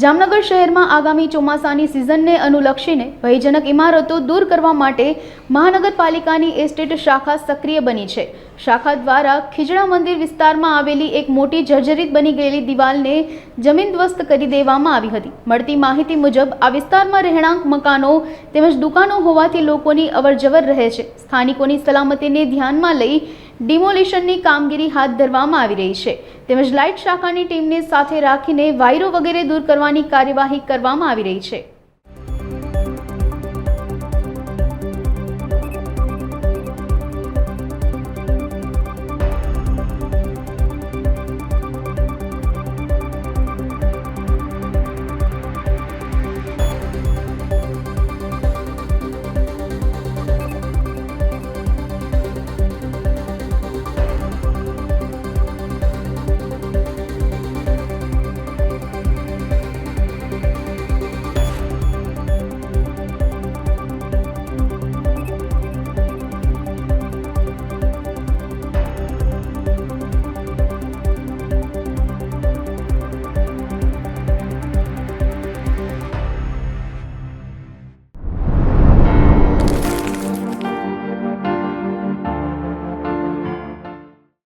જામનગર શહેરમાં આગામી ચોમાસાની સિઝનને અનુલક્ષીને ભયજનક ઇમારતો દૂર કરવા માટે મહાનગરપાલિકાની એસ્ટેટ શાખા સક્રિય બની છે। શાખા દ્વારા ખીજડા મંદિર વિસ્તારમાં આવેલી એક મોટી જર્જરિત બની ગયેલી દિવાલને જમીનધ્વસ્ત કરી દેવામાં આવી હતી। મળતી માહિતી મુજબ આ વિસ્તારમાં રહેણાંક મકાનો તેમજ દુકાનો હોવાથી લોકોની અવરજવર રહે છે। સ્થાનિકોની સલામતીને ધ્યાનમાં લઈ ડિમોલિશનની કામગીરી હાથ ધરવામાં આવી રહી છે તેમજ લાઇટ શાખાની ટીમને સાથે રાખીને વાયરો વગેરે દૂર કરવાની કાર્યવાહી કરવામાં આવી રહી છે।